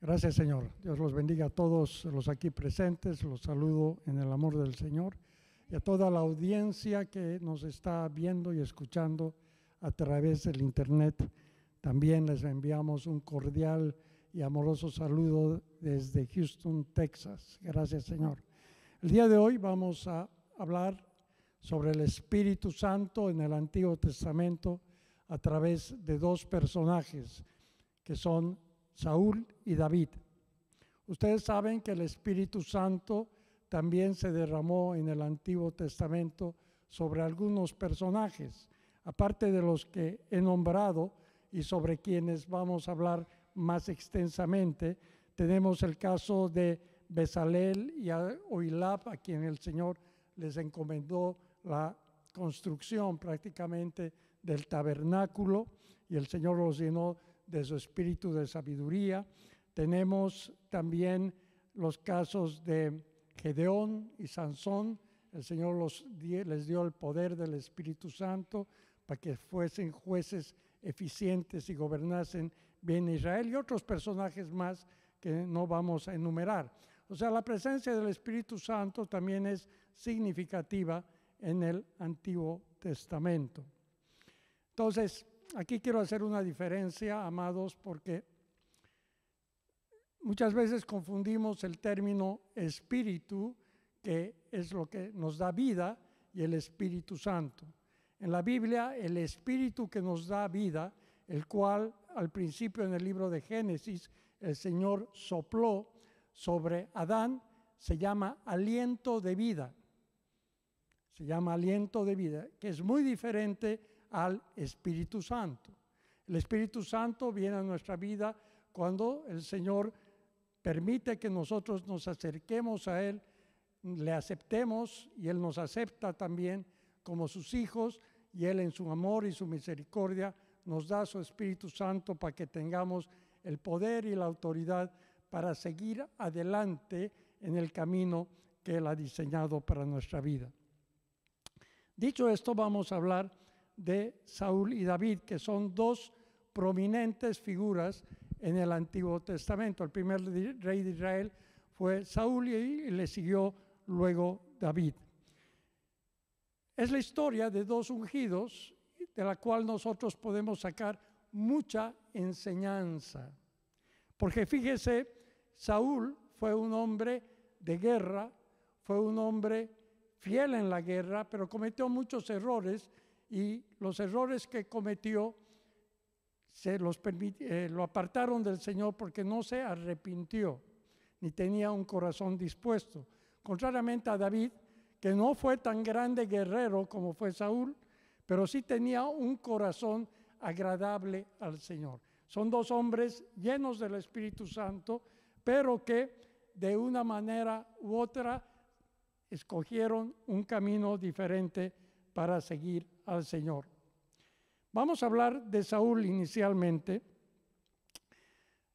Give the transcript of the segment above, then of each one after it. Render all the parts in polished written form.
Gracias, Señor. Dios los bendiga a todos los aquí presentes. Los saludo en el amor del Señor y a toda la audiencia que nos está viendo y escuchando a través del Internet. También les enviamos un cordial y amoroso saludo desde Houston, Texas. Gracias, Señor. El día de hoy vamos a hablar sobre el Espíritu Santo en el Antiguo Testamento a través de dos personajes que son Saúl y David. Ustedes saben que el Espíritu Santo también se derramó en el Antiguo Testamento sobre algunos personajes, aparte de los que he nombrado y sobre quienes vamos a hablar más extensamente. Tenemos el caso de Bezalel y Oholiab, a quien el Señor les encomendó la construcción prácticamente del tabernáculo y el Señor los llenó de su espíritu de sabiduría. Tenemos también los casos de Gedeón y Sansón. El Señor les dio el poder del Espíritu Santo para que fuesen jueces eficientes y gobernasen bien Israel, y otros personajes más que no vamos a enumerar. O sea, la presencia del Espíritu Santo también es significativa en el Antiguo Testamento. Entonces, aquí quiero hacer una diferencia, amados, porque muchas veces confundimos el término espíritu, que es lo que nos da vida, y el Espíritu Santo. En la Biblia, el espíritu que nos da vida, el cual al principio en el libro de Génesis el Señor sopló sobre Adán, se llama aliento de vida. Se llama aliento de vida, que es muy diferente al Espíritu Santo. El Espíritu Santo viene a nuestra vida cuando el Señor permite que nosotros nos acerquemos a Él, le aceptemos y Él nos acepta también como sus hijos, y Él en su amor y su misericordia nos da su Espíritu Santo para que tengamos el poder y la autoridad para seguir adelante en el camino que Él ha diseñado para nuestra vida. Dicho esto, vamos a hablar de Saúl y David, que son dos prominentes figuras en el Antiguo Testamento. El primer rey de Israel fue Saúl y le siguió luego David. Es la historia de dos ungidos de la cual nosotros podemos sacar mucha enseñanza. Porque fíjese, Saúl fue un hombre de guerra, fue un hombre fiel en la guerra, pero cometió muchos errores, y los errores que cometió lo apartaron del Señor porque no se arrepintió ni tenía un corazón dispuesto. Contrariamente a David, que no fue tan grande guerrero como fue Saúl, pero sí tenía un corazón agradable al Señor. Son dos hombres llenos del Espíritu Santo, pero que de una manera u otra escogieron un camino diferente para seguir al Señor. Vamos a hablar de Saúl inicialmente,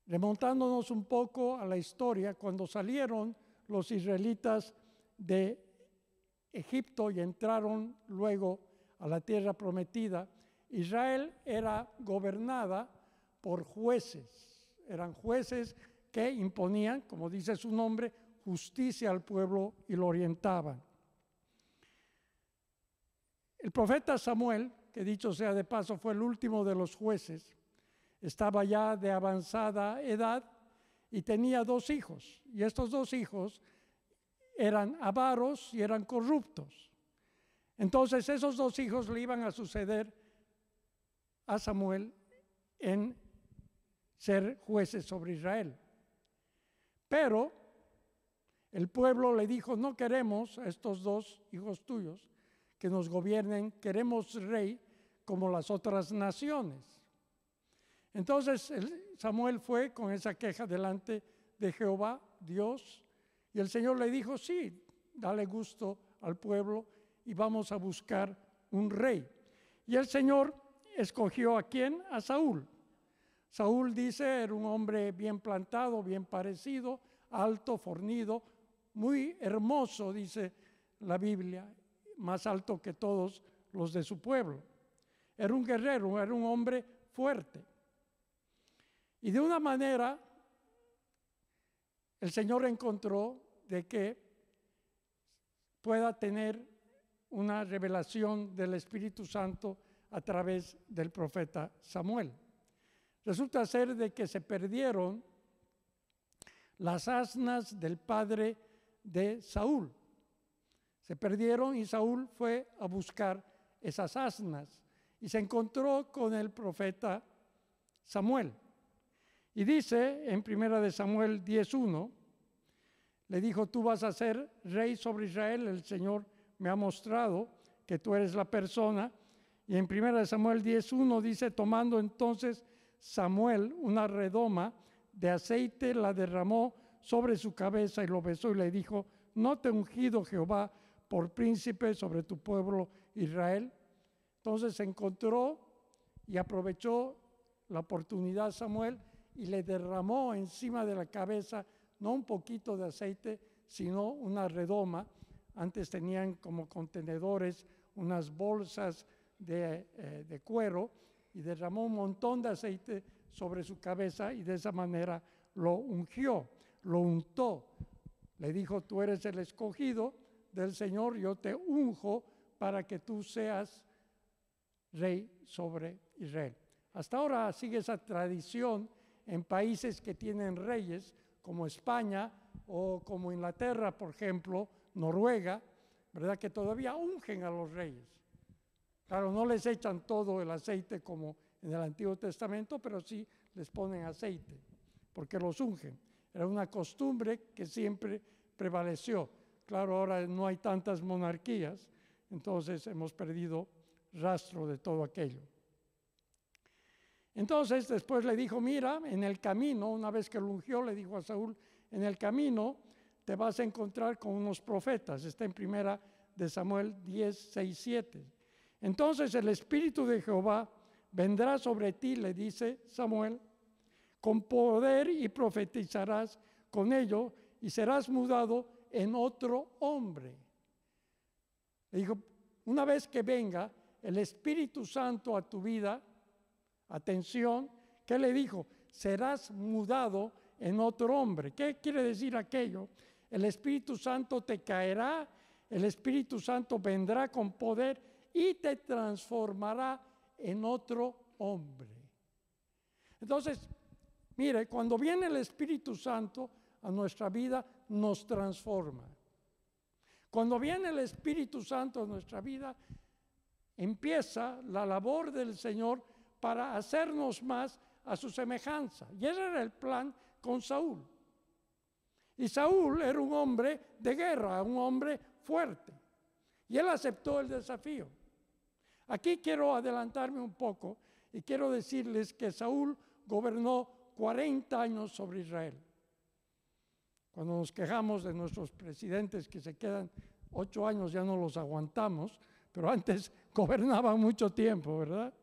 remontándonos un poco a la historia. Cuando salieron los israelitas de Egipto y entraron luego a la tierra prometida, Israel era gobernada por jueces. Eran jueces que imponían, como dice su nombre, justicia al pueblo y lo orientaban. El profeta Samuel, que dicho sea de paso fue el último de los jueces, estaba ya de avanzada edad y tenía dos hijos. Y estos dos hijos eran avaros y eran corruptos. Entonces esos dos hijos le iban a suceder a Samuel en ser jueces sobre Israel. Pero el pueblo le dijo: no queremos a estos dos hijos tuyos que nos gobiernen, queremos rey como las otras naciones. Entonces Samuel fue con esa queja delante de Jehová, Dios, y el Señor le dijo: sí, dale gusto al pueblo y vamos a buscar un rey. Y el Señor escogió ¿a quién? A Saúl. Saúl, dice, era un hombre bien plantado, bien parecido, alto, fornido, muy hermoso, dice la Biblia, más alto que todos los de su pueblo. Era un guerrero, era un hombre fuerte. Y de una manera el Señor encontró de que pueda tener una revelación del Espíritu Santo a través del profeta Samuel. Resulta ser de que se perdieron las asnas del padre de Saúl. Se perdieron y Saúl fue a buscar esas asnas y se encontró con el profeta Samuel. Y dice en 1 Samuel 10:1, le dijo: tú vas a ser rey sobre Israel, el Señor me ha mostrado que tú eres la persona. Y en 1 Samuel 10:1 dice: tomando entonces Samuel una redoma de aceite, la derramó sobre su cabeza y lo besó y le dijo: ¿no te ha ungido Jehová por príncipe sobre tu pueblo Israel? Entonces se encontró y aprovechó la oportunidad Samuel y le derramó encima de la cabeza no un poquito de aceite, sino una redoma. Antes tenían como contenedores unas bolsas de cuero, y derramó un montón de aceite sobre su cabeza y de esa manera lo ungió, lo untó. Le dijo: tú eres el escogido del Señor, yo te unjo para que tú seas rey sobre Israel. Hasta ahora sigue esa tradición en países que tienen reyes, como España o como Inglaterra, por ejemplo, Noruega, ¿verdad? Que todavía ungen a los reyes. Claro, no les echan todo el aceite como en el Antiguo Testamento, pero sí les ponen aceite, porque los ungen. Era una costumbre que siempre prevaleció. Claro, ahora no hay tantas monarquías, entonces hemos perdido rastro de todo aquello. Entonces después le dijo: mira, en el camino, una vez que lo ungió, le dijo a Saúl: en el camino te vas a encontrar con unos profetas. Está en 1 Samuel 10:6-7. Entonces el Espíritu de Jehová vendrá sobre ti, le dice Samuel, con poder, y profetizarás con ello y serás mudado en otro hombre. Le dijo: una vez que venga el Espíritu Santo a tu vida, atención, ¿qué le dijo? Serás mudado en otro hombre. ¿Qué quiere decir aquello? El Espíritu Santo te caerá, el Espíritu Santo vendrá con poder y te transformará en otro hombre. Entonces, mire, cuando viene el Espíritu Santo a nuestra vida, nos transforma. Cuando viene el Espíritu Santo a nuestra vida, empieza la labor del Señor para hacernos más a su semejanza. Y ese era el plan con Saúl. Y Saúl era un hombre de guerra, un hombre fuerte. Y él aceptó el desafío. Aquí quiero adelantarme un poco y quiero decirles que Saúl gobernó 40 años sobre Israel. Cuando nos quejamos de nuestros presidentes que se quedan 8 años, ya no los aguantamos, pero antes gobernaban mucho tiempo, ¿verdad?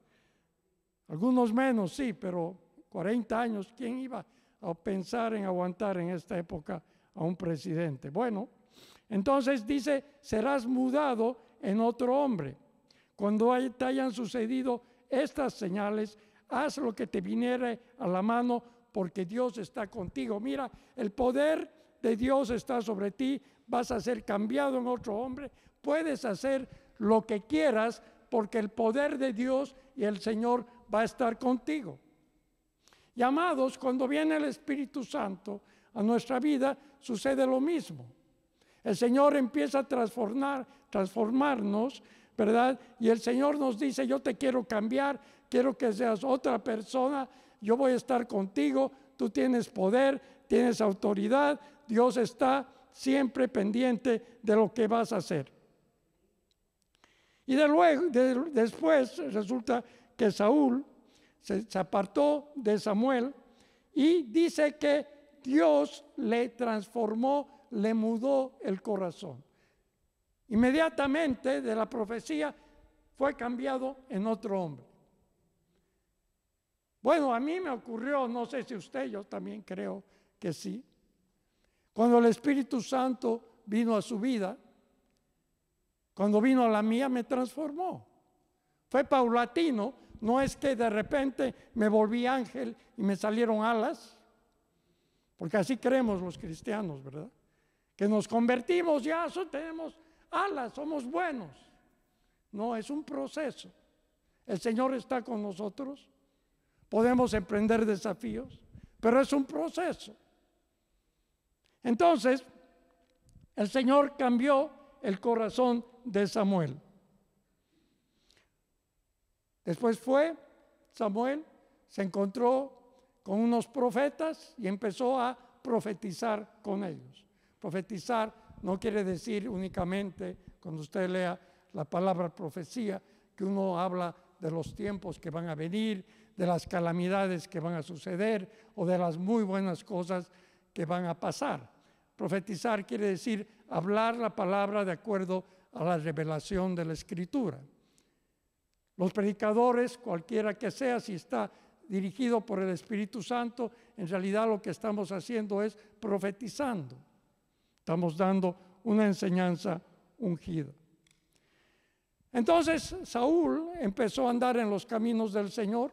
Algunos menos, sí, pero 40 años, ¿quién iba a pensar en aguantar en esta época a un presidente? Bueno, entonces dice: serás mudado en otro hombre. Cuando te hayan sucedido estas señales, haz lo que te viniere a la mano, porque Dios está contigo. Mira, el poder de Dios está sobre ti, vas a ser cambiado en otro hombre, puedes hacer lo que quieras, porque el poder de Dios y el Señor va a estar contigo. Y amados, cuando viene el Espíritu Santo a nuestra vida, sucede lo mismo. El Señor empieza a transformarnos, ¿verdad? Y el Señor nos dice: yo te quiero cambiar, quiero que seas otra persona, yo voy a estar contigo, tú tienes poder, tienes autoridad, Dios está siempre pendiente de lo que vas a hacer. Y después resulta que Saúl se apartó de Samuel y dice que Dios le transformó, le mudó el corazón. Inmediatamente de la profecía fue cambiado en otro hombre. Bueno, a mí me ocurrió, no sé si usted, yo también creo que sí. Cuando el Espíritu Santo vino a su vida, cuando vino a la mía, me transformó. Fue paulatino, no es que de repente me volví ángel y me salieron alas. Porque así creemos los cristianos, ¿verdad? Que nos convertimos, ya tenemos alas, somos buenos. No, es un proceso. El Señor está con nosotros. Podemos emprender desafíos, pero es un proceso. Entonces, el Señor cambió el corazón de Samuel. Después Samuel se encontró con unos profetas y empezó a profetizar con ellos. Profetizar no quiere decir únicamente, cuando usted lea la palabra profecía, que uno habla de los tiempos que van a venir, de las calamidades que van a suceder o de las muy buenas cosas que van a pasar. Profetizar quiere decir hablar la palabra de acuerdo a la revelación de la Escritura. Los predicadores, cualquiera que sea, si está dirigido por el Espíritu Santo, en realidad lo que estamos haciendo es profetizando. Estamos dando una enseñanza ungida. Entonces Saúl empezó a andar en los caminos del Señor.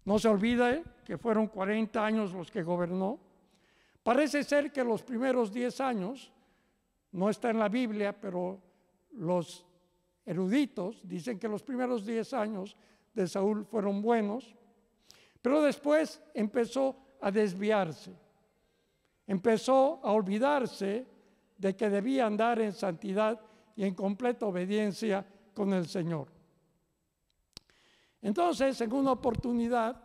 No se olvide que fueron 40 años los que gobernó. Parece ser que los primeros 10 años, no está en la Biblia, pero los eruditos dicen que los primeros 10 años de Saúl fueron buenos, pero después empezó a desviarse, empezó a olvidarse de que debía andar en santidad y en completa obediencia con el Señor. Entonces, en una oportunidad,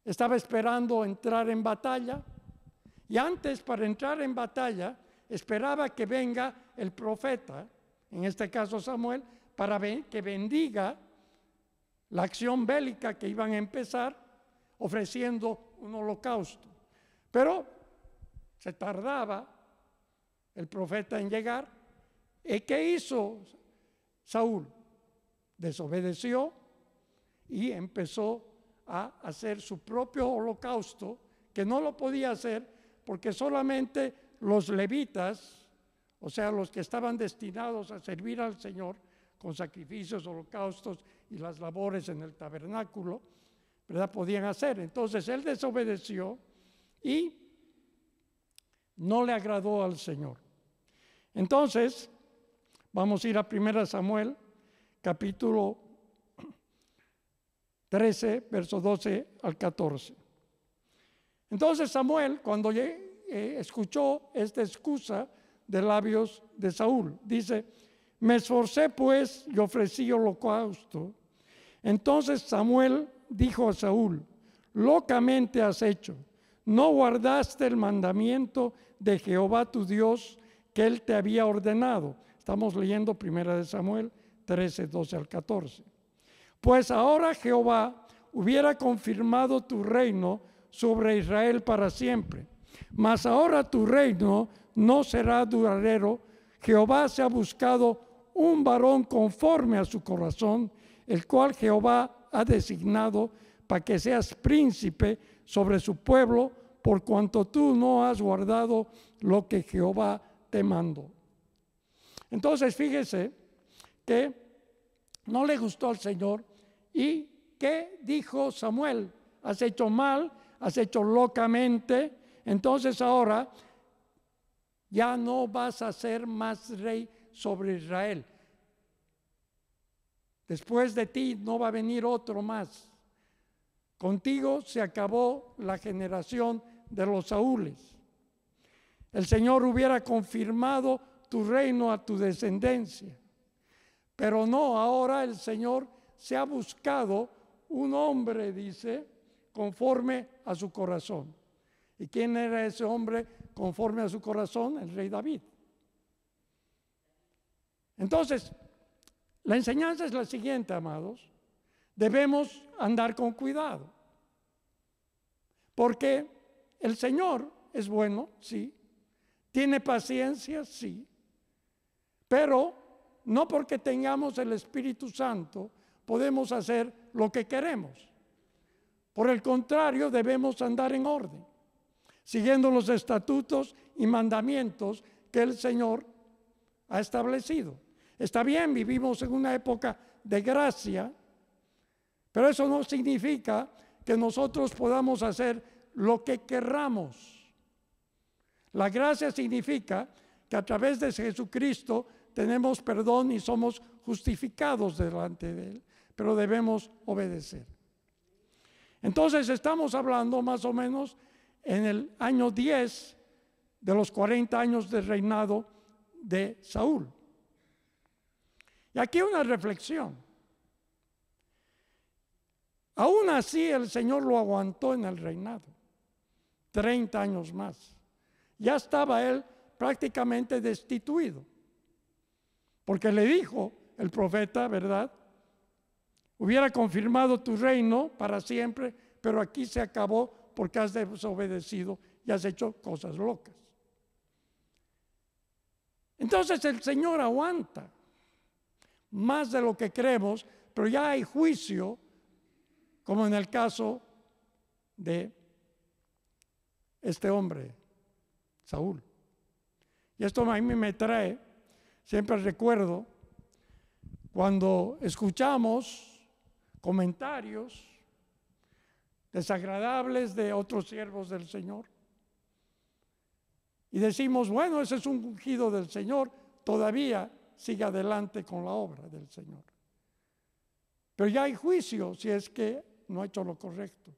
estaba esperando entrar en batalla, y antes, para entrar en batalla, esperaba que venga el profeta, en este caso Samuel, para que bendiga la acción bélica que iban a empezar, ofreciendo un holocausto. Pero se tardaba el profeta en llegar. ¿Y qué hizo Saúl? Desobedeció y empezó a hacer su propio holocausto, que no lo podía hacer porque solamente los levitas, o sea, los que estaban destinados a servir al Señor con sacrificios, holocaustos y las labores en el tabernáculo, ¿verdad?, podían hacer. Entonces él desobedeció y no le agradó al Señor. Entonces, vamos a ir a 1 Samuel, capítulo 13, verso 12 al 14. Entonces Samuel, cuando escuchó esta excusa de labios de Saúl, dice: me esforcé pues y ofrecí holocausto. Entonces Samuel dijo a Saúl: locamente has hecho, no guardaste el mandamiento de Jehová tu Dios que él te había ordenado. Estamos leyendo 1 Samuel 13, 12 al 14. Pues ahora Jehová hubiera confirmado tu reino sobre Israel para siempre, mas ahora tu reino no será duradero. Jehová se ha buscado un varón conforme a su corazón, el cual Jehová ha designado para que seas príncipe sobre su pueblo, por cuanto tú no has guardado lo que Jehová te mandó. Entonces fíjese que no le gustó al Señor. ¿Y qué dijo Samuel? Has hecho mal, has hecho locamente, entonces ahora ya no vas a ser más rey sobre Israel. Después de ti no va a venir otro más. Contigo se acabó la generación de los Saúles. El Señor hubiera confirmado tu reino a tu descendencia. Pero no, ahora el Señor se ha buscado un hombre, dice, conforme a su corazón. ¿Y quién era ese hombre conforme a su corazón? El rey David. Entonces, la enseñanza es la siguiente, amados. Debemos andar con cuidado. Porque el Señor es bueno, sí. Tiene paciencia, sí. Pero no porque tengamos el Espíritu Santo podemos hacer lo que queremos. Por el contrario, debemos andar en orden, siguiendo los estatutos y mandamientos que el Señor ha establecido. Está bien, vivimos en una época de gracia, pero eso no significa que nosotros podamos hacer lo que querramos. La gracia significa que a través de Jesucristo tenemos perdón y somos justificados delante de Él, pero debemos obedecer. Entonces estamos hablando más o menos en el año 10 de los 40 años de reinado de Saúl. Y aquí una reflexión. Aún así el Señor lo aguantó en el reinado, 30 años más. Ya estaba él prácticamente destituido, porque le dijo el profeta, ¿verdad? Hubiera confirmado tu reino para siempre, pero aquí se acabó porque has desobedecido y has hecho cosas locas. Entonces el Señor aguanta más de lo que creemos, pero ya hay juicio, como en el caso de este hombre, Saúl. Y esto a mí me trae, siempre recuerdo, cuando escuchamos comentarios desagradables de otros siervos del Señor y decimos, bueno, ese es un ungido del Señor, todavía sigue adelante con la obra del Señor. Pero ya hay juicio si es que no ha hecho lo correcto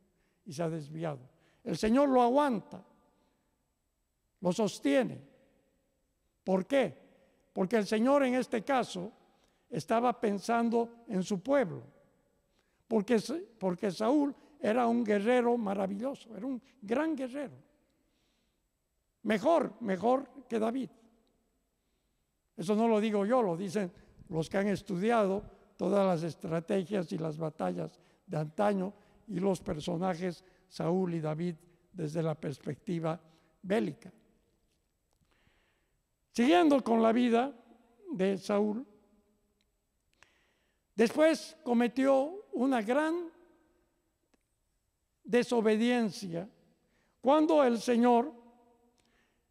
y se ha desviado. El Señor lo aguanta, lo sostiene. ¿Por qué? Porque el Señor en este caso estaba pensando en su pueblo. Porque Saúl era un guerrero maravilloso, era un gran guerrero. Mejor que David. Eso no lo digo yo, lo dicen los que han estudiado todas las estrategias y las batallas de antaño y los personajes Saúl y David desde la perspectiva bélica. Siguiendo con la vida de Saúl, después cometió una gran desobediencia cuando el Señor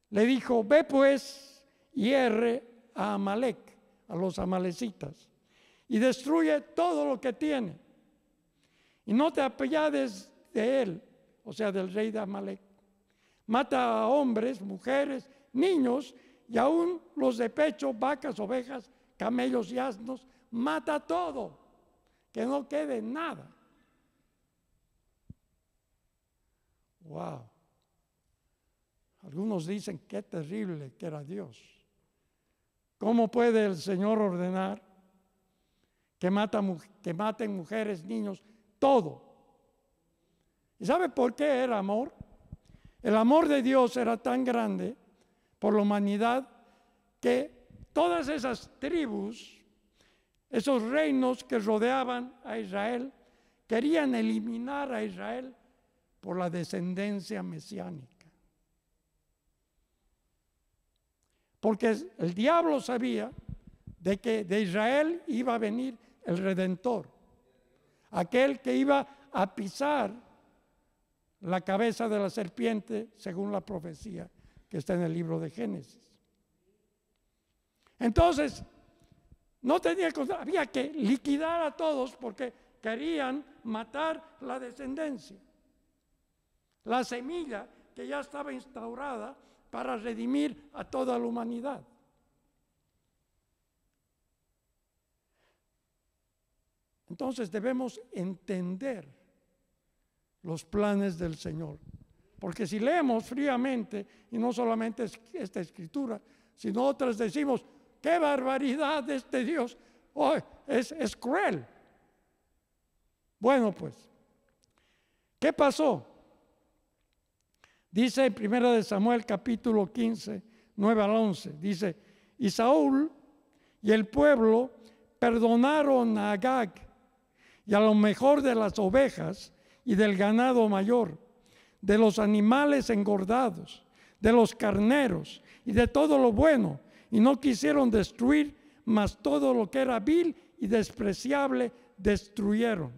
le dijo, ve pues y hierre a Amalec, a los amalecitas, y destruye todo lo que tiene. Y no te apiades de él, o sea, del rey de Amalec. Mata a hombres, mujeres, niños, y aún los de pecho, vacas, ovejas, camellos y asnos. Mata todo, que no quede nada. Wow. Algunos dicen qué terrible que era Dios. ¿Cómo puede el Señor ordenar que maten mujeres, niños, todo? ¿Y sabe por qué era amor? El amor de Dios era tan grande por la humanidad que todas esas tribus, esos reinos que rodeaban a Israel, querían eliminar a Israel por la descendencia mesiánica. Porque el diablo sabía de que de Israel iba a venir el Redentor, aquel que iba a pisar la cabeza de la serpiente según la profecía que está en el libro de Génesis. Entonces, había que liquidar a todos porque querían matar la descendencia, la semilla que ya estaba instaurada para redimir a toda la humanidad. Entonces debemos entender los planes del Señor, porque si leemos fríamente, y no solamente esta escritura, sino otras, decimos, qué barbaridad de este Dios, oh, es cruel. Bueno, pues, ¿qué pasó? Dice en 1 Samuel capítulo 15, 9 al 11, dice, y Saúl y el pueblo perdonaron a Agag y a lo mejor de las ovejas y del ganado mayor, de los animales engordados, de los carneros y de todo lo bueno, y no quisieron destruir, mas todo lo que era vil y despreciable destruyeron.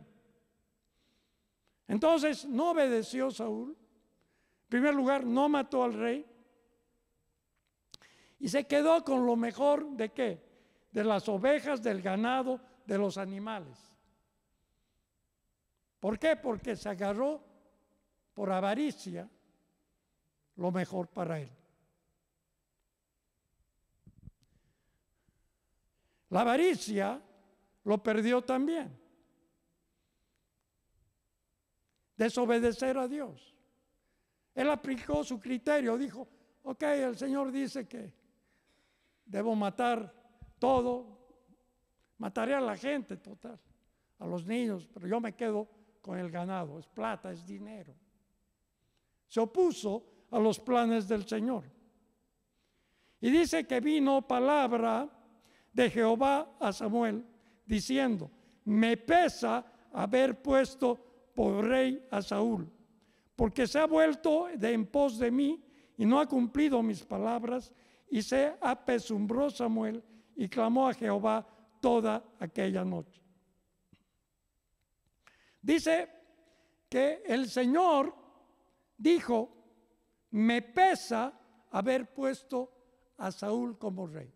Entonces no obedeció Saúl. En primer lugar, no mató al rey y se quedó con lo mejor de ¿qué? De las ovejas, del ganado, de los animales. ¿Por qué? Porque se agarró por avaricia lo mejor para él. La avaricia lo perdió también. Desobedecer a Dios. Él aplicó su criterio, dijo, ok, el Señor dice que debo matar todo, mataré a la gente total, a los niños, pero yo me quedo con el ganado, es plata, es dinero. Se opuso a los planes del Señor. Y dice que vino palabra de Jehová a Samuel, diciendo, me pesa haber puesto por rey a Saúl, porque se ha vuelto de en pos de mí y no ha cumplido mis palabras. Y se apesumbró Samuel y clamó a Jehová toda aquella noche. Dice que el Señor dijo, me pesa haber puesto a Saúl como rey.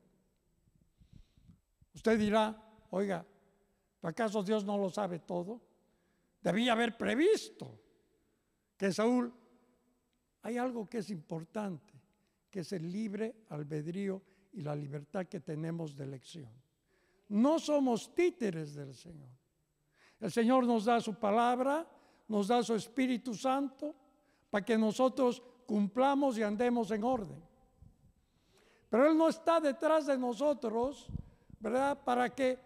Usted dirá, oiga, ¿acaso Dios no lo sabe todo? Debía haber previsto que Saúl, hay algo que es importante, que es el libre albedrío y la libertad que tenemos de elección. No somos títeres del Señor. El Señor nos da su palabra, nos da su Espíritu Santo, para que nosotros cumplamos y andemos en orden. Pero Él no está detrás de nosotros, ¿verdad?, para que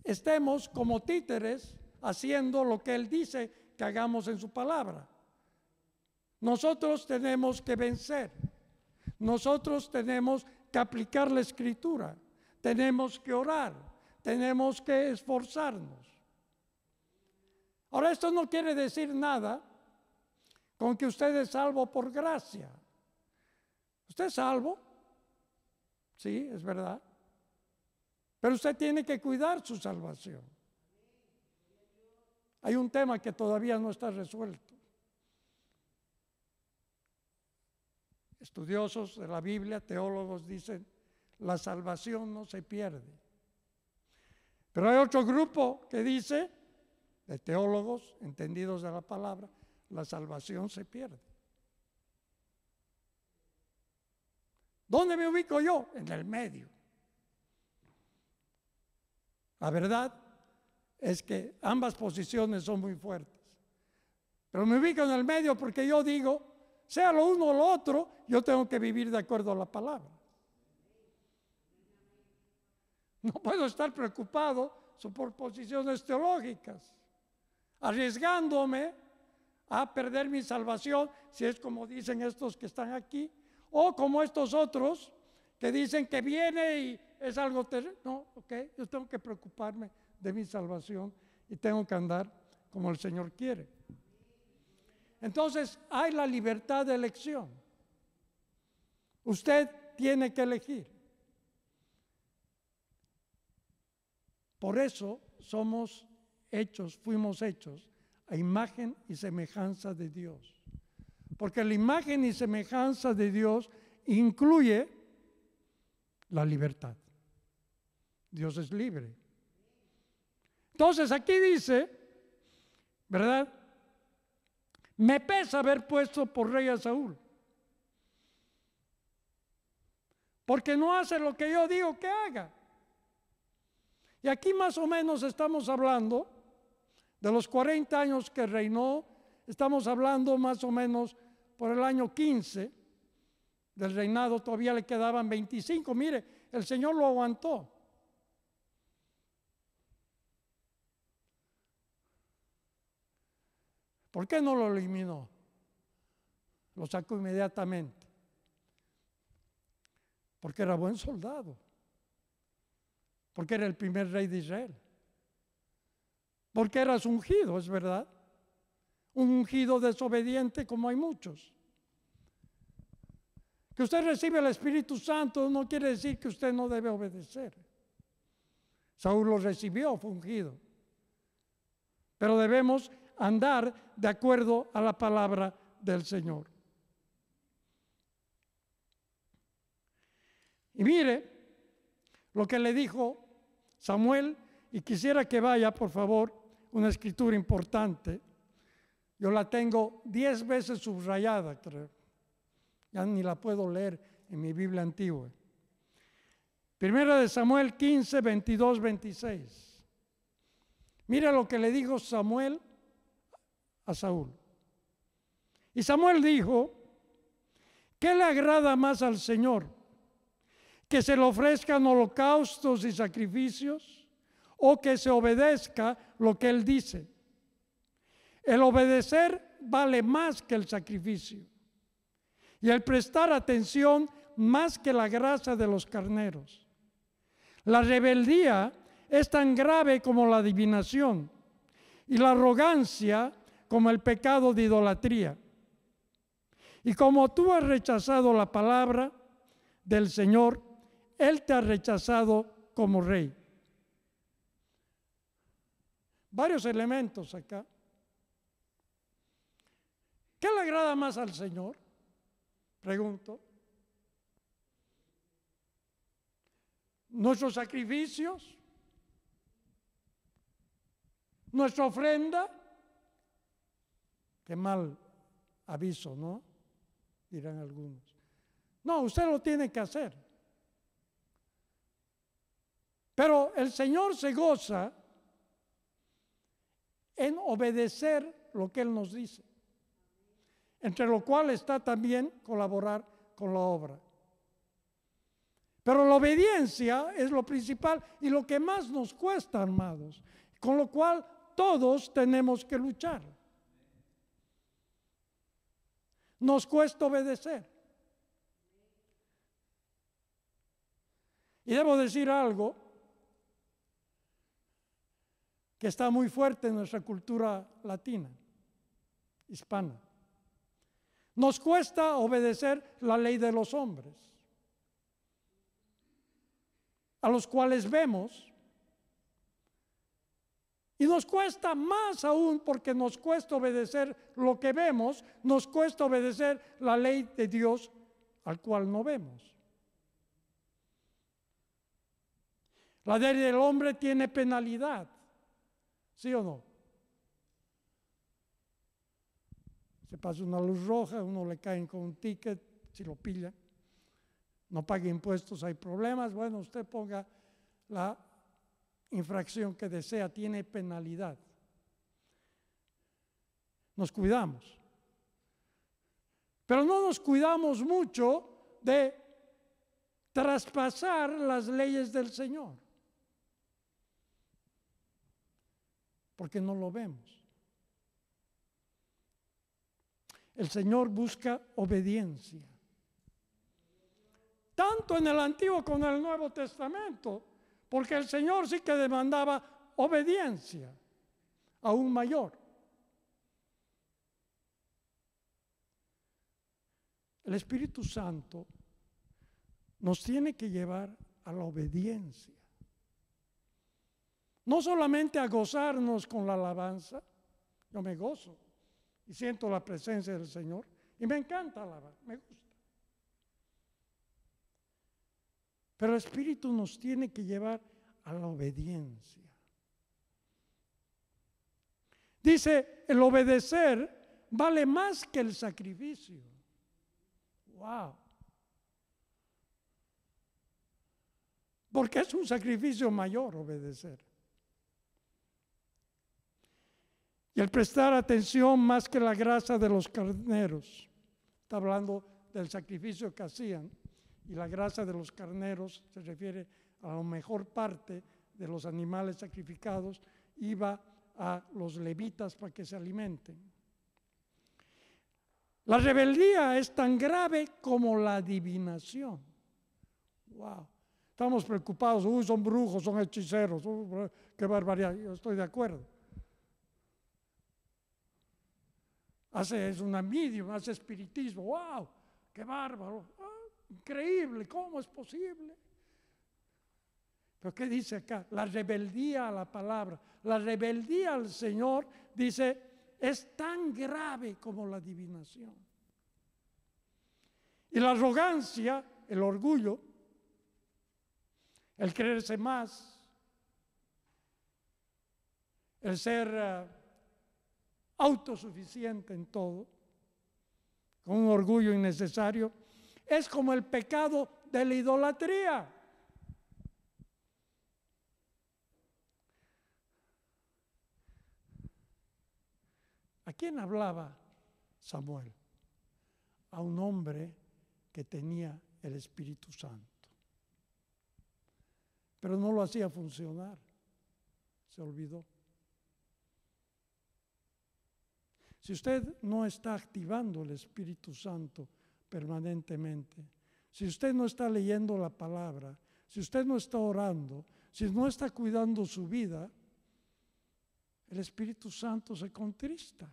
estemos como títeres haciendo lo que Él dice que hagamos en su palabra. Nosotros tenemos que vencer. Nosotros tenemos que aplicar la Escritura. Tenemos que orar. Tenemos que esforzarnos. Ahora, esto no quiere decir nada con que usted es salvo por gracia. ¿Usted es salvo? Sí, es verdad. Pero usted tiene que cuidar su salvación. Hay un tema que todavía no está resuelto. Estudiosos de la Biblia, teólogos dicen, la salvación no se pierde. Pero hay otro grupo que dice, de teólogos entendidos de la palabra, la salvación se pierde. ¿Dónde me ubico yo? En el medio. La verdad es que ambas posiciones son muy fuertes. Pero me ubico en el medio porque yo digo, sea lo uno o lo otro, yo tengo que vivir de acuerdo a la palabra. No puedo estar preocupado por posiciones teológicas, arriesgándome a perder mi salvación, si es como dicen estos que están aquí, o como estos otros que dicen que viene y es algo terrible. No, ok, yo tengo que preocuparme de mi salvación y tengo que andar como el Señor quiere. Entonces, hay la libertad de elección. Usted tiene que elegir. Por eso fuimos hechos a imagen y semejanza de Dios. Porque la imagen y semejanza de Dios incluye la libertad. Dios es libre. Entonces aquí dice, ¿verdad? Me pesa haber puesto por rey a Saúl, porque no hace lo que yo digo que haga. Y aquí más o menos estamos hablando de los 40 años que reinó, estamos hablando más o menos por el año 15 del reinado, todavía le quedaban 25. Mire, el Señor lo aguantó. ¿Por qué no lo eliminó? Lo sacó inmediatamente. Porque era buen soldado. Porque era el primer rey de Israel. Porque eras ungido, es verdad. Un ungido desobediente como hay muchos. Que usted recibe el Espíritu Santo no quiere decir que usted no debe obedecer. Saúl lo recibió, fue ungido. Pero debemos andar de acuerdo a la palabra del Señor. Y mire lo que le dijo Samuel, y quisiera que vaya, por favor, una escritura importante, Yo la tengo 10 veces subrayada, creo. Ya ni la puedo leer en mi Biblia antigua. Primera de Samuel 15, 22, 26. Mira lo que le dijo Samuel a Saúl. Y Samuel dijo: ¿qué le agrada más al Señor? ¿Que se le ofrezcan holocaustos y sacrificios, o que se obedezca lo que Él dice? El obedecer vale más que el sacrificio, y el prestar atención más que la grasa de los carneros. La rebeldía es tan grave como la adivinación, y la arrogancia como el pecado de idolatría. Y como tú has rechazado la palabra del Señor, Él te ha rechazado como rey. Varios elementos acá. ¿Qué le agrada más al Señor? Pregunto. ¿Nuestros sacrificios? ¿Nuestra ofrenda? Qué mal aviso, ¿no? Dirán algunos. No, usted lo tiene que hacer. Pero el Señor se goza en obedecer lo que Él nos dice, entre lo cual está también colaborar con la obra. Pero la obediencia es lo principal y lo que más nos cuesta, amados, con lo cual todos tenemos que luchar. Nos cuesta obedecer. Y debo decir algo que está muy fuerte en nuestra cultura latina, hispana. Nos cuesta obedecer la ley de los hombres, a los cuales vemos, y nos cuesta más aún porque nos cuesta obedecer lo que vemos, nos cuesta obedecer la ley de Dios al cual no vemos. La ley del hombre tiene penalidad, ¿sí o no? Se pasa una luz roja, uno le caen con un ticket, si lo pillan, no paga impuestos, hay problemas, bueno, usted ponga la infracción que desea, tiene penalidad. Nos cuidamos, pero no nos cuidamos mucho de traspasar las leyes del Señor, porque no lo vemos. El Señor busca obediencia, tanto en el Antiguo como en el Nuevo Testamento, porque el Señor sí que demandaba obediencia aún mayor. El Espíritu Santo nos tiene que llevar a la obediencia. No solamente a gozarnos con la alabanza, yo me gozo y siento la presencia del Señor y me encanta alabar, me gusta. Pero el Espíritu nos tiene que llevar a la obediencia. Dice, el obedecer vale más que el sacrificio. Wow. Porque es un sacrificio mayor obedecer. Y el prestar atención más que la grasa de los carneros. Está hablando del sacrificio que hacían. Y la grasa de los carneros se refiere a la mejor parte de los animales sacrificados. Iba a los levitas para que se alimenten. La rebeldía es tan grave como la adivinación. Wow. Estamos preocupados. Son brujos, son hechiceros. Qué barbaridad. Yo estoy de acuerdo. Es una medium, hace espiritismo. ¡Wow! ¡Qué bárbaro! Increíble, ¿cómo es posible? Pero ¿qué dice acá? La rebeldía a la palabra, la rebeldía al Señor, dice, es tan grave como la adivinación. Y la arrogancia, el orgullo, el creerse más, el ser autosuficiente en todo, con un orgullo innecesario, es como el pecado de la idolatría. ¿A quién hablaba Samuel? A un hombre que tenía el Espíritu Santo. Pero no lo hacía funcionar. Se olvidó. Si usted no está activando el Espíritu Santo permanentemente, si usted no está leyendo la palabra, si usted no está orando, si no está cuidando su vida, el Espíritu Santo se contrista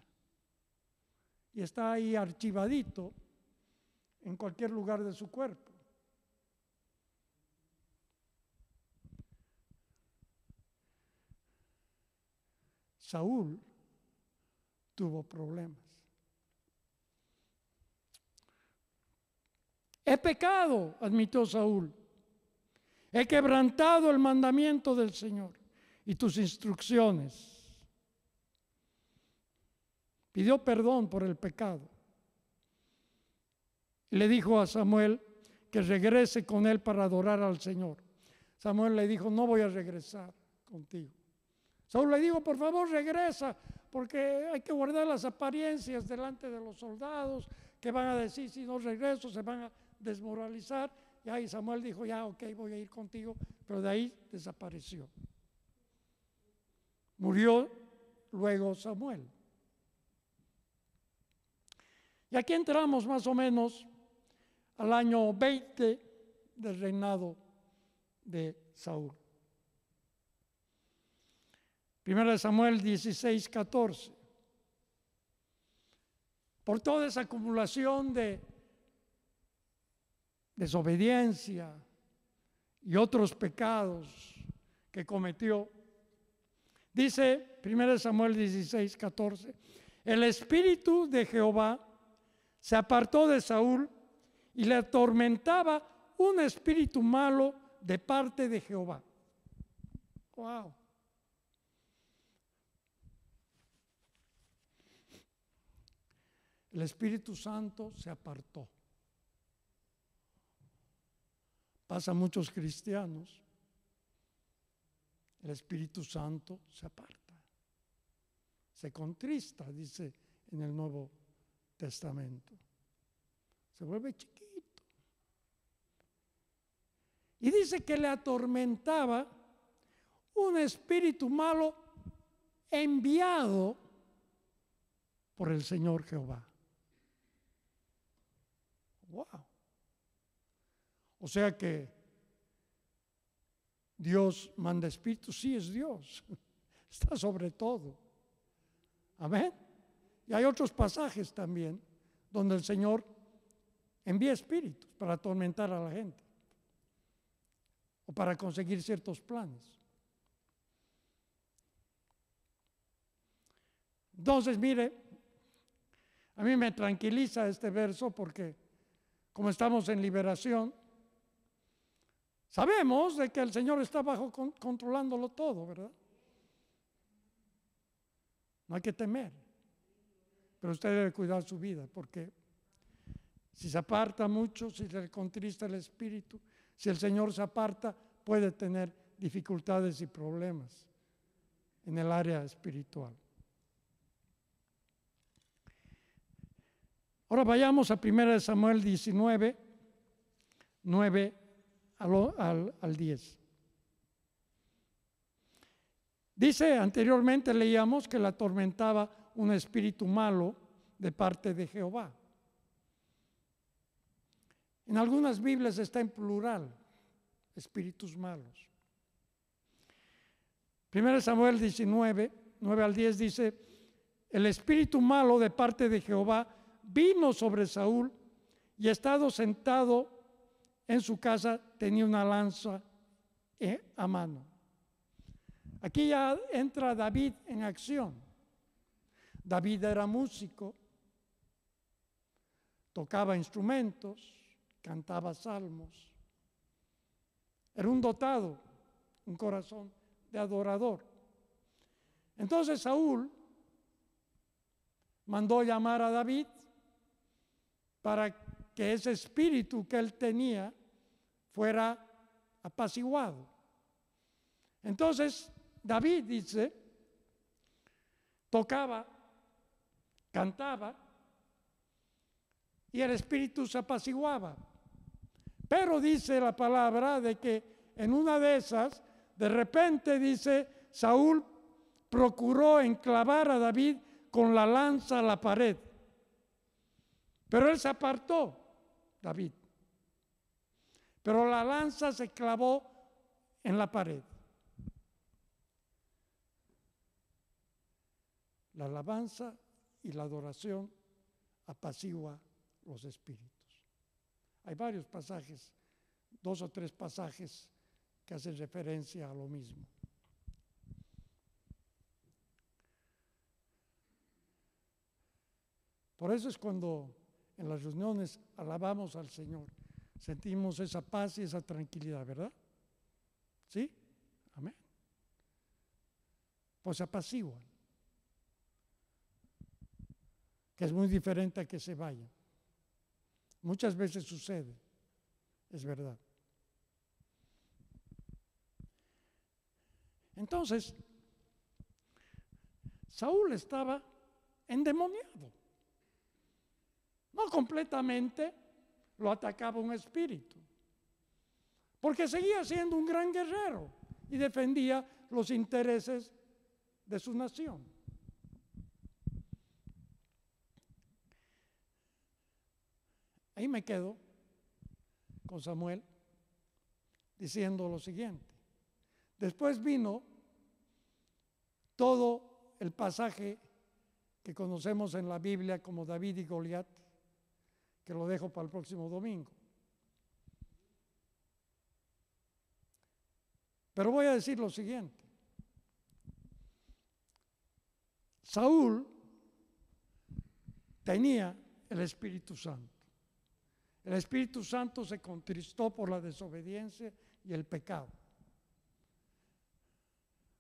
y está ahí archivadito en cualquier lugar de su cuerpo. Saúl tuvo problemas. He pecado, admitió Saúl. He quebrantado el mandamiento del Señor y tus instrucciones. Pidió perdón por el pecado. Le dijo a Samuel que regrese con él para adorar al Señor. Samuel le dijo, no voy a regresar contigo. Saúl le dijo, por favor regresa, porque hay que guardar las apariencias delante de los soldados, que van a decir, si no regreso se van a desmoralizar. Y ahí Samuel dijo, ya, ok, voy a ir contigo, pero de ahí desapareció. Murió luego Samuel. Y aquí entramos más o menos al año 20 del reinado de Saúl. 1 Samuel 16, 14. Por toda esa acumulación de desobediencia y otros pecados que cometió, dice 1 Samuel 16, 14, el espíritu de Jehová se apartó de Saúl y le atormentaba un espíritu malo de parte de Jehová. Wow. El Espíritu Santo se apartó. Pasa a muchos cristianos. El Espíritu Santo se aparta. Se contrista, dice en el Nuevo Testamento. Se vuelve chiquito. Y dice que le atormentaba un espíritu malo enviado por el Señor Jehová. Wow. O sea que Dios manda espíritus, sí es Dios, está sobre todo. Amén. Y hay otros pasajes también donde el Señor envía espíritus para atormentar a la gente o para conseguir ciertos planes. Entonces, mire, a mí me tranquiliza este verso porque como estamos en liberación, sabemos de que el Señor está controlándolo todo, ¿verdad? No hay que temer, pero usted debe cuidar su vida porque si se aparta mucho, si se le contrista el espíritu, si el Señor se aparta, puede tener dificultades y problemas en el área espiritual. Ahora vayamos a 1 Samuel 19, 9 al 10. Dice, anteriormente leíamos que le atormentaba un espíritu malo de parte de Jehová. En algunas Biblias está en plural, espíritus malos. 1 Samuel 19, 9 al 10 dice, el espíritu malo de parte de Jehová vino sobre Saúl y estando sentado en su casa tenía una lanza a mano. Aquí ya entra David en acción. David era músico, tocaba instrumentos, cantaba salmos. Era un dotado, un corazón de adorador. Entonces Saúl mandó llamar a David para que ese espíritu que él tenía fuera apaciguado. Entonces, David dice, tocaba, cantaba, y el espíritu se apaciguaba. Pero dice la palabra de que en una de esas, de repente dice, Saúl procuró enclavar a David con la lanza a la pared. Pero él se apartó, David. Pero la lanza se clavó en la pared. La alabanza y la adoración apacigua los espíritus. Hay varios pasajes, 2 o 3 pasajes que hacen referencia a lo mismo. Por eso es cuando en las reuniones alabamos al Señor, sentimos esa paz y esa tranquilidad, ¿verdad? ¿Sí? Amén. Pues se apaciguan, que es muy diferente a que se vayan. Muchas veces sucede, es verdad. Entonces, Saúl estaba endemoniado. No completamente, lo atacaba un espíritu, porque seguía siendo un gran guerrero y defendía los intereses de su nación. Ahí me quedo con Samuel diciendo lo siguiente. Después vino todo el pasaje que conocemos en la Biblia como David y Goliat, que lo dejo para el próximo domingo. Pero voy a decir lo siguiente. Saúl tenía el Espíritu Santo. El Espíritu Santo se contristó por la desobediencia y el pecado.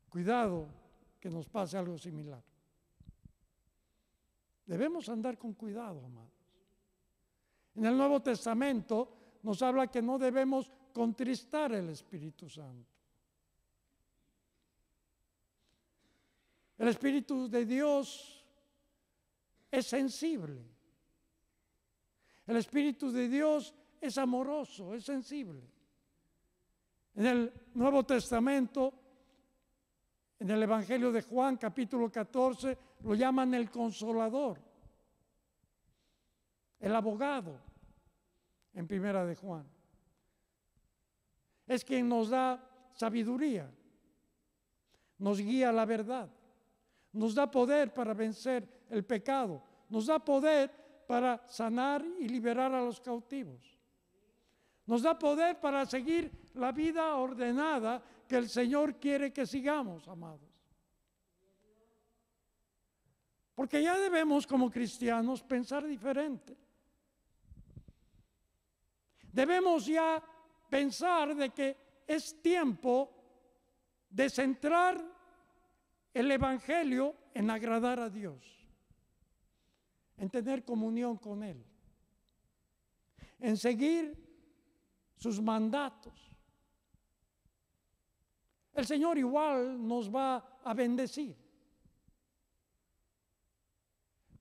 Cuidado que nos pase algo similar. Debemos andar con cuidado, amados. En el Nuevo Testamento nos habla que no debemos contristar el Espíritu Santo. El Espíritu de Dios es sensible. El Espíritu de Dios es amoroso, es sensible. En el Nuevo Testamento, en el Evangelio de Juan, capítulo 14, lo llaman el Consolador, el abogado, en Primera de Juan. Es quien nos da sabiduría, nos guía a la verdad, nos da poder para vencer el pecado, nos da poder para sanar y liberar a los cautivos. Nos da poder para seguir la vida ordenada que el Señor quiere que sigamos, amados. Porque ya debemos como cristianos pensar diferente. Debemos ya pensar de que es tiempo de centrar el Evangelio en agradar a Dios, en tener comunión con Él, en seguir sus mandatos. El Señor igual nos va a bendecir,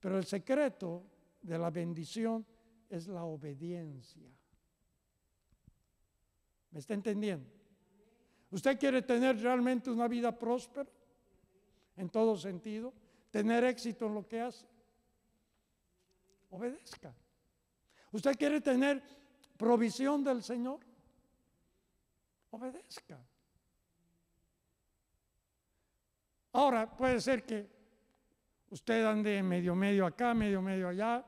pero el secreto de la bendición es la obediencia. ¿Me está entendiendo? ¿Usted quiere tener realmente una vida próspera en todo sentido? ¿Tener éxito en lo que hace? Obedezca. ¿Usted quiere tener provisión del Señor? Obedezca. Ahora, puede ser que usted ande medio acá, medio allá,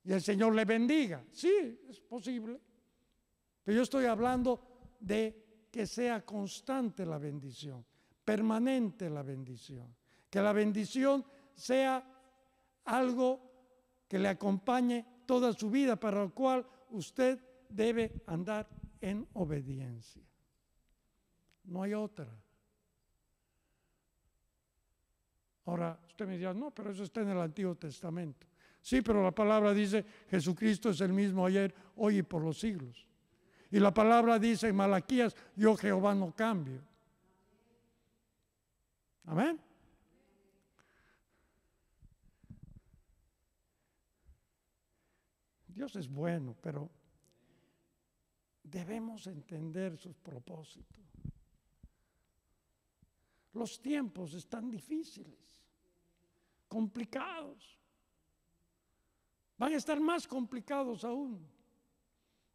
y el Señor le bendiga. Sí, es posible. Pero yo estoy hablando de que sea constante la bendición, permanente la bendición. Que la bendición sea algo que le acompañe toda su vida, para lo cual usted debe andar en obediencia. No hay otra. Ahora, usted me dirá, no, pero eso está en el Antiguo Testamento. Sí, pero la palabra dice, Jesucristo es el mismo ayer, hoy y por los siglos. Y la palabra dice en Malaquías, yo Jehová no cambio. Amén. Dios es bueno, pero debemos entender sus propósitos. Los tiempos están difíciles, complicados. Van a estar más complicados aún.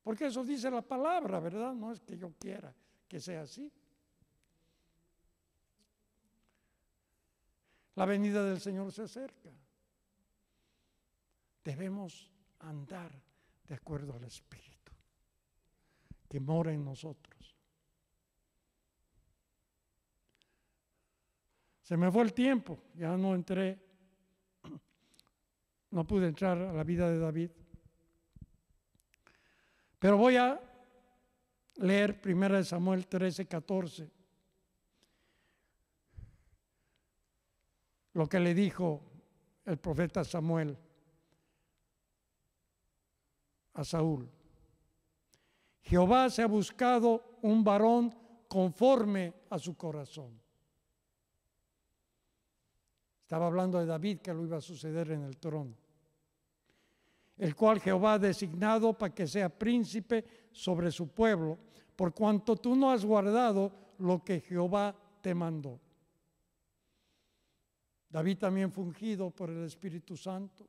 Porque eso dice la palabra, ¿verdad? No es que yo quiera que sea así. La venida del Señor se acerca. Debemos andar de acuerdo al Espíritu que mora en nosotros. Se me fue el tiempo, ya no entré, no pude entrar a la vida de David. Pero voy a leer 1 Samuel 13:14. Lo que le dijo el profeta Samuel a Saúl. Jehová se ha buscado un varón conforme a su corazón. Estaba hablando de David, que lo iba a suceder en el trono. El cual Jehová ha designado para que sea príncipe sobre su pueblo, por cuanto tú no has guardado lo que Jehová te mandó. David también fue ungido por el Espíritu Santo.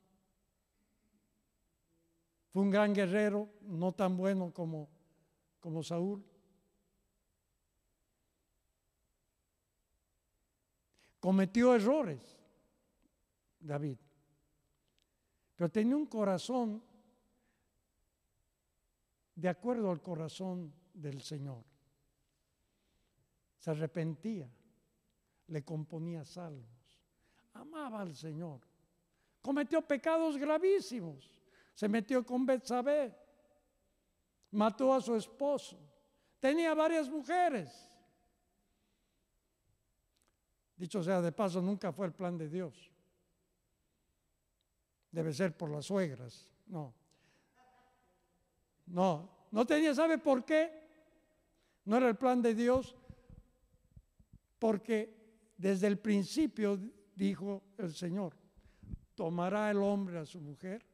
Fue un gran guerrero, no tan bueno como Saúl. Cometió errores, David, pero tenía un corazón de acuerdo al corazón del Señor. Se arrepentía, le componía salmos, amaba al Señor. Cometió pecados gravísimos. Se metió con Betsabé, mató a su esposo, tenía varias mujeres. Dicho sea de paso, nunca fue el plan de Dios. Debe ser por las suegras. No tenía, ¿sabe por qué? No era el plan de Dios, porque desde el principio dijo el Señor, tomará el hombre a su mujer,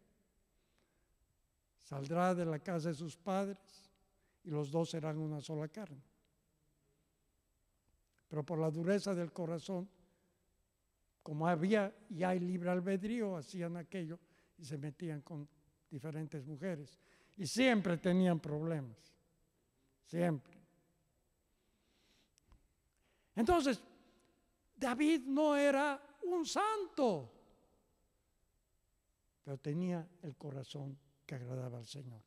saldrá de la casa de sus padres y los dos serán una sola carne. Pero por la dureza del corazón, como había y hay libre albedrío, hacían aquello y se metían con diferentes mujeres. Y siempre tenían problemas, siempre. Entonces, David no era un santo, pero tenía el corazón que agradaba al Señor.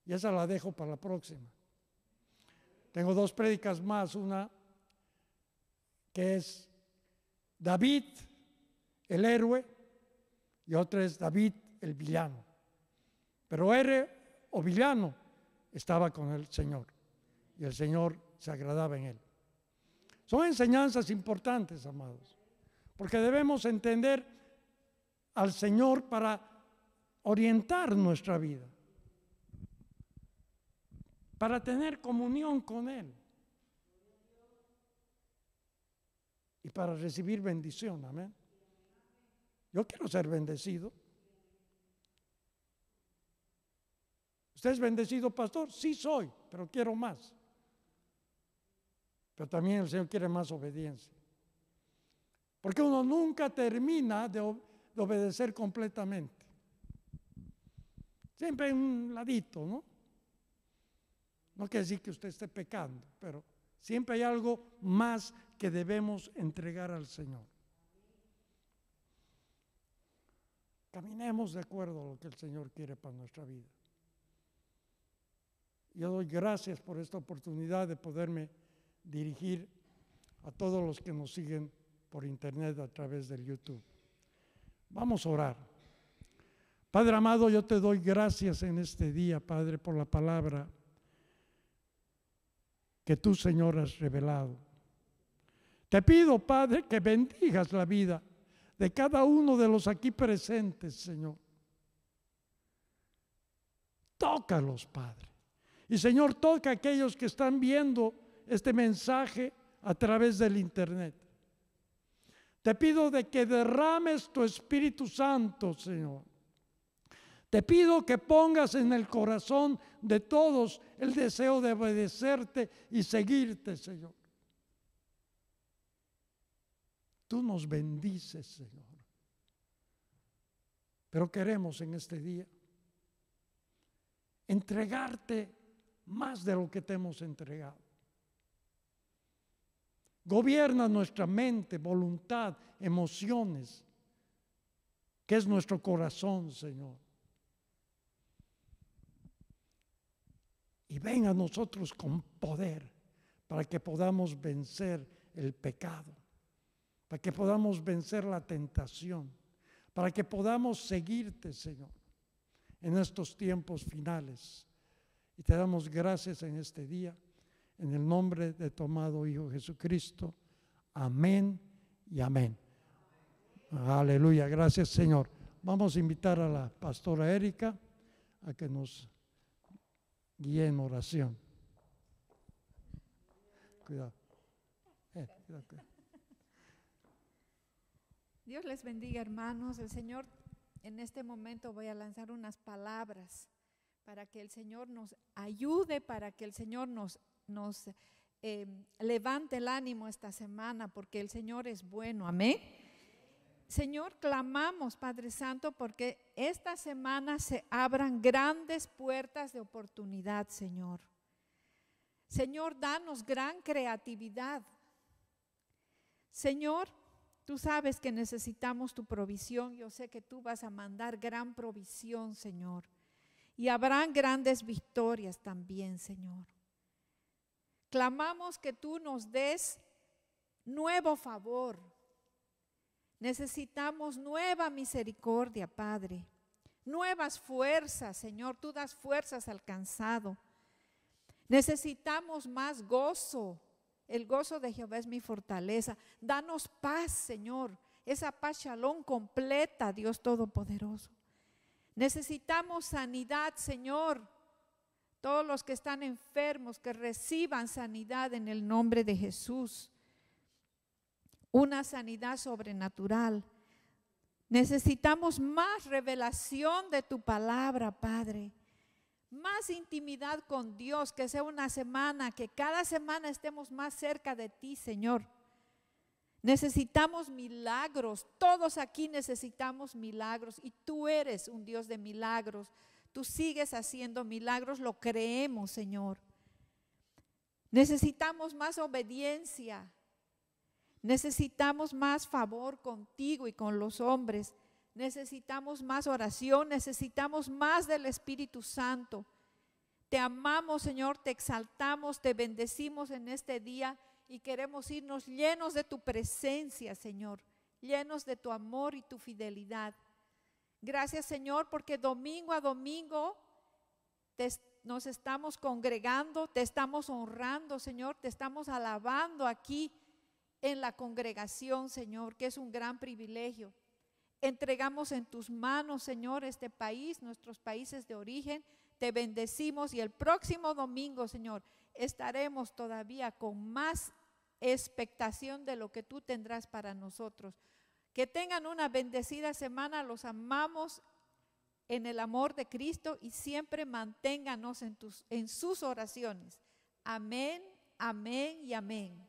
Y esa la dejo para la próxima. Tengo 2 prédicas más, una que es David, el héroe, y otra es David, el villano. Pero héroe o villano estaba con el Señor, y el Señor se agradaba en él. Son enseñanzas importantes, amados, porque debemos entender al Señor para orientar nuestra vida, para tener comunión con Él y para recibir bendición. Amén. Yo quiero ser bendecido. ¿Usted es bendecido, pastor? Sí soy, pero quiero más. Pero también el Señor quiere más obediencia. Porque uno nunca termina de obedecer completamente. Siempre hay un ladito, ¿no? No quiere decir que usted esté pecando, pero siempre hay algo más que debemos entregar al Señor. Caminemos de acuerdo a lo que el Señor quiere para nuestra vida. Yo doy gracias por esta oportunidad de poderme dirigir a todos los que nos siguen por internet a través del YouTube. Vamos a orar. Padre amado, yo te doy gracias en este día, Padre, por la palabra que tú, Señor, has revelado. Te pido, Padre, que bendigas la vida de cada uno de los aquí presentes, Señor. Tócalos, Padre. Y Señor, toca a aquellos que están viendo este mensaje a través del internet. Te pido de que derrames tu Espíritu Santo, Señor. Te pido que pongas en el corazón de todos el deseo de obedecerte y seguirte, Señor. Tú nos bendices, Señor. Pero queremos en este día entregarte más de lo que te hemos entregado. Gobierna nuestra mente, voluntad, emociones, que es nuestro corazón, Señor. Y ven a nosotros con poder para que podamos vencer el pecado, para que podamos vencer la tentación, para que podamos seguirte, Señor, en estos tiempos finales. Y te damos gracias en este día, en el nombre de tu amado Hijo Jesucristo. Amén y amén. Aleluya, gracias, Señor. Vamos a invitar a la pastora Erika a que nos guíe en oración. Cuidado. Cuidado. Dios les bendiga, hermanos. El Señor, en este momento voy a lanzar unas palabras para que el Señor nos ayude, para que el Señor nos levante el ánimo esta semana, porque el Señor es bueno. Amén. Señor, clamamos, Padre Santo, porque esta semana se abran grandes puertas de oportunidad, Señor. Señor, danos gran creatividad. Señor, tú sabes que necesitamos tu provisión. Yo sé que tú vas a mandar gran provisión, Señor. Y habrán grandes victorias también, Señor. Clamamos que tú nos des nuevo favor. Necesitamos nueva misericordia, Padre. Nuevas fuerzas, Señor. Tú das fuerzas al cansado. Necesitamos más gozo. El gozo de Jehová es mi fortaleza. Danos paz, Señor. Esa paz shalom completa, Dios Todopoderoso. Necesitamos sanidad, Señor. Todos los que están enfermos, que reciban sanidad en el nombre de Jesús. Una sanidad sobrenatural. Necesitamos más revelación de tu palabra, Padre. Más intimidad con Dios, que sea una semana, que cada semana estemos más cerca de ti, Señor. Necesitamos milagros, todos aquí necesitamos milagros y tú eres un Dios de milagros. Tú sigues haciendo milagros, lo creemos, Señor. Necesitamos más obediencia, necesitamos más favor contigo y con los hombres. Necesitamos más oración, necesitamos más del Espíritu Santo. Te amamos, Señor, te exaltamos, te bendecimos en este día y queremos irnos llenos de tu presencia, Señor, llenos de tu amor y tu fidelidad. Gracias, Señor, porque domingo a domingo nos estamos congregando, te estamos honrando, Señor, te estamos alabando aquí en la congregación, Señor, que es un gran privilegio. Entregamos en tus manos, Señor, este país, nuestros países de origen. Te bendecimos y el próximo domingo, Señor, estaremos todavía con más expectación de lo que tú tendrás para nosotros. Que tengan una bendecida semana. Los amamos en el amor de Cristo y siempre manténganos en sus oraciones. Amén, amén y amén.